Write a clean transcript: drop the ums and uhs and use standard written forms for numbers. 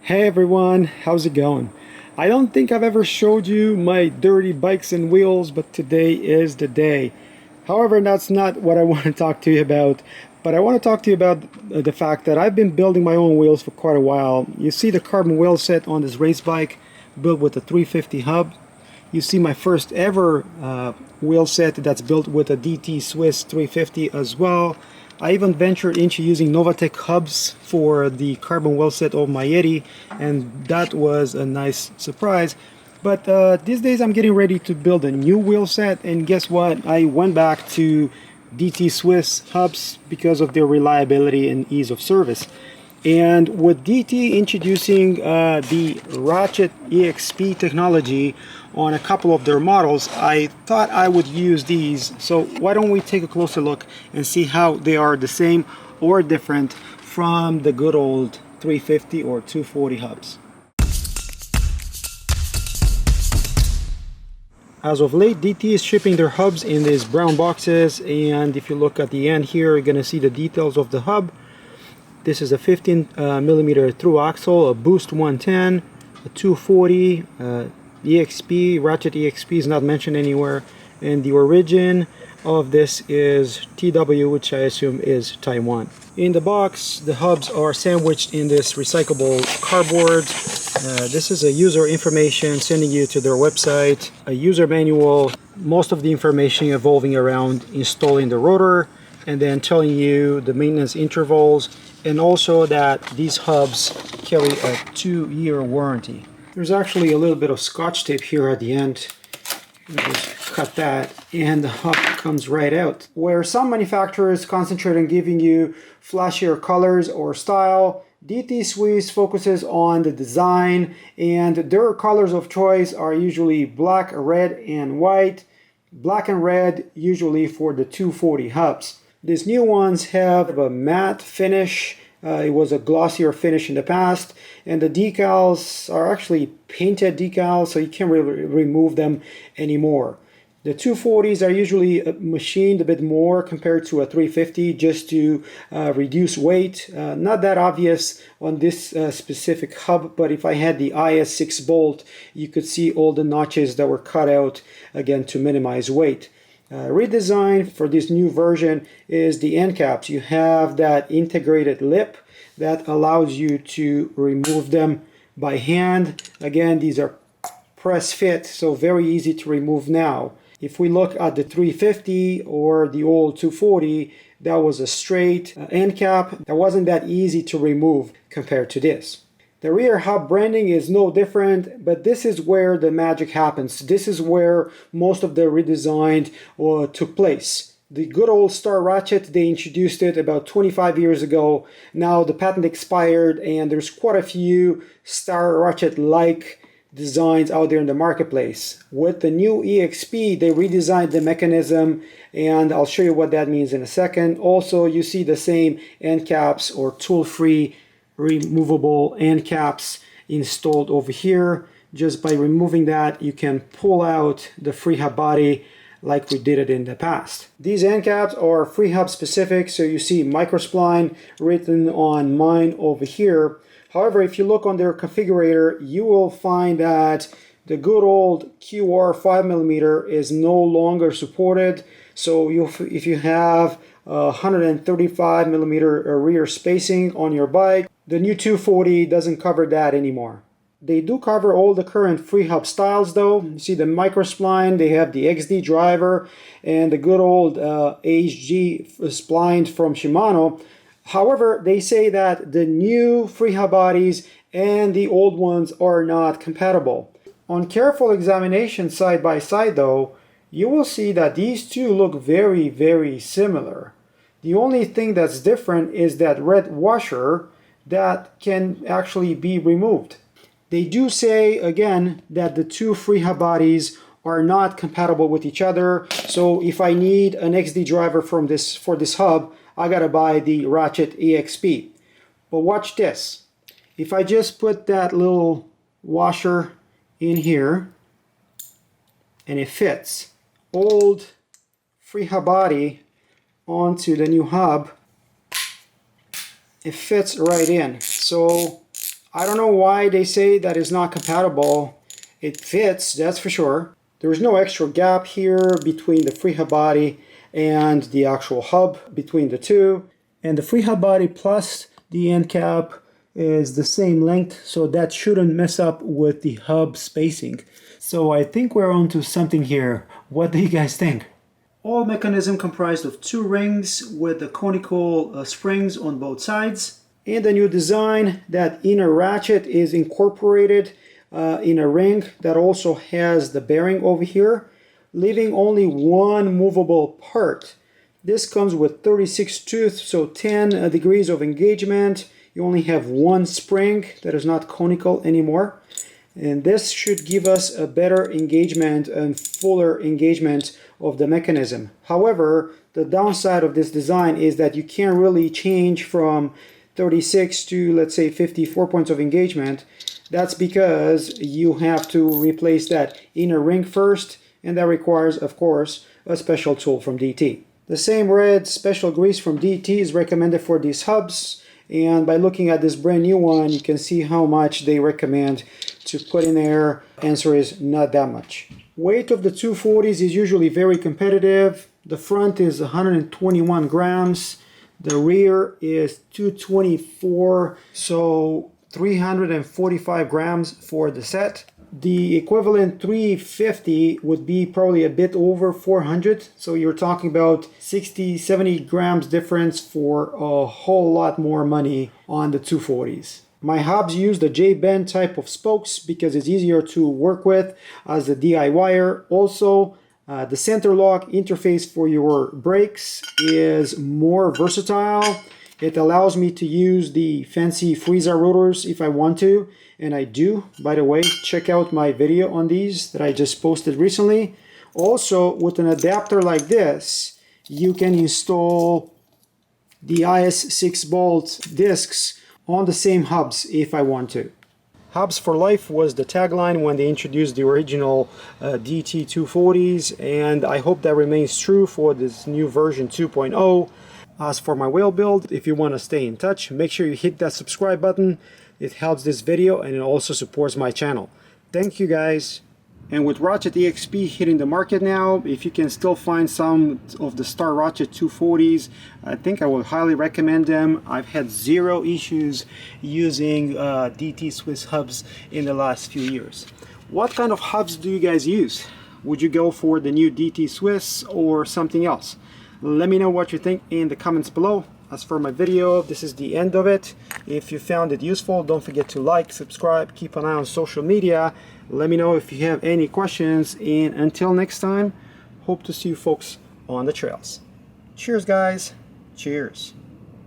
Hey everyone, how's it going? I don't think I've ever showed you my dirty bikes and wheels, but today is the day. However, that's not what I want to talk to you about, but I want to talk to you about the fact that I've been building my own wheels for quite a while. You see the carbon wheel set on this race bike built with a 350 hub. You see my first ever wheel set that's built with a DT Swiss 350 as well. I even ventured into using Novatech hubs for the carbon wheel set of my Yeti, and that was a nice surprise. But these days I'm getting ready to build a new wheel set, and guess what? I went back to DT Swiss hubs because of their reliability and ease of service. And with DT introducing the Ratchet EXP technology on a couple of their models, I thought I would use these. So why don't we take a closer look and see how they are the same or different from the good old 350 or 240 hubs. As of late, DT is shipping their hubs in these brown boxes, and if you look at the end here, you're going to see the details of the hub. This is a 15 millimeter through axle, a Boost 110, a 240, EXP, Ratchet EXP is not mentioned anywhere, and the origin of this is TW, which I assume is Taiwan. In the box, the hubs are sandwiched in this recyclable cardboard. This is a user information sending you to their website, a user manual, most of the information evolving around installing the rotor, and then telling you the maintenance intervals, and also that these hubs carry a 2-year warranty. There's actually a little bit of scotch tape here at the end. Just cut that, and the hub comes right out. Where some manufacturers concentrate on giving you flashier colors or style, DT Swiss focuses on the design, and their colors of choice are usually black, red, and white. Black and red usually for the 240 hubs. These new ones have a matte finish. It was a glossier finish in the past, and the decals are actually painted decals, so you can't really remove them anymore. The 240s are usually machined a bit more compared to a 350 just to reduce weight. Not that obvious on this specific hub, but if I had the IS6 bolt, you could see all the notches that were cut out, again, to minimize weight. Redesigned for this new version is the end caps. You have that integrated lip that allows you to remove them by hand. Again, these are press fit, so very easy to remove now. If we look at the 350 or the old 240, that was a straight end cap. That wasn't that easy to remove compared to this. The rear hub branding is no different, but this is where the magic happens. This is where most of the redesigned took place. The good old Star Ratchet, they introduced it about 25 years ago. Now the patent expired, and there's quite a few Star Ratchet-like designs out there in the marketplace. With the new EXP, they redesigned the mechanism, and I'll show you what that means in a second. Also, you see the same end caps or tool-free removable end caps installed over here. Just by removing that, you can pull out the Freehub body like we did it in the past. These end caps are Freehub specific, so you see microspline written on mine over here. However, if you look on their configurator, you will find that the good old QR 5mm is no longer supported. So if you have 135mm rear spacing on your bike, the new 240 doesn't cover that anymore. They do cover all the current Freehub styles though. You see the microspline, they have the XD driver and the good old HG spline from Shimano. However, they say that the new Freehub bodies and the old ones are not compatible. On careful examination side by side though, you will see that these two look very, very similar. The only thing that's different is that red washer that can actually be removed. They do say, again, that the two Freehub bodies are not compatible with each other. So if I need an XD driver for this hub, I gotta buy the Ratchet EXP. But watch this. If I just put that little washer in here, and it fits, old Freehub body onto the new hub, it fits right in. So I don't know why they say that it's not compatible. It fits, that's for sure. There's no extra gap here between the Freehub body and the actual hub between the two. And the Freehub body plus the end cap is the same length, so that shouldn't mess up with the hub spacing. So I think we're onto something here. What do you guys think? All mechanism comprised of 2 rings with the conical springs on both sides. In the new design, that inner ratchet is incorporated in a ring that also has the bearing over here, leaving only one movable part. This comes with 36 tooth, so 10 degrees of engagement. You only have one spring that is not conical anymore. And this should give us a better engagement and fuller engagement of the mechanism. However, the downside of this design is that you can't really change from 36 to, let's say, 54 points of engagement. That's because you have to replace that inner ring first, and that requires, of course, a special tool from DT. The same red special grease from DT is recommended for these hubs, and by looking at this brand new one, you can see how much they recommend to put in there. Answer is not that much. Weight of the 240s is usually very competitive. The front is 121 grams. The rear is 224, so 345 grams for the set. The equivalent 350 would be probably a bit over 400, so you're talking about 60-70 grams difference for a whole lot more money on the 240s. My hubs use the J-bend type of spokes because it's easier to work with as a DIYer. Also, the center lock interface for your brakes is more versatile. It allows me to use the fancy Frieza rotors if I want to, and I do. By the way, check out my video on these that I just posted recently. Also, with an adapter like this, you can install the IS6 bolt discs on the same hubs if I want to. Hubs for life was the tagline when they introduced the original DT 240s, and I hope that remains true for this new version 2.0. As for my wheel build, if you want to stay in touch, make sure you hit that subscribe button. It helps this video and it also supports my channel. Thank you guys. And with Ratchet EXP hitting the market now, if you can still find some of the Star Ratchet 240s, I think I would highly recommend them. I've had 0 issues using DT Swiss hubs in the last few years. What kind of hubs do you guys use? Would you go for the new DT Swiss or something else? Let me know what you think in the comments below. As for my video, this is the end of it. If you found it useful, don't forget to like, subscribe, keep an eye on social media. Let me know if you have any questions, and until next time, hope to see you folks on the trails. Cheers, guys. Cheers.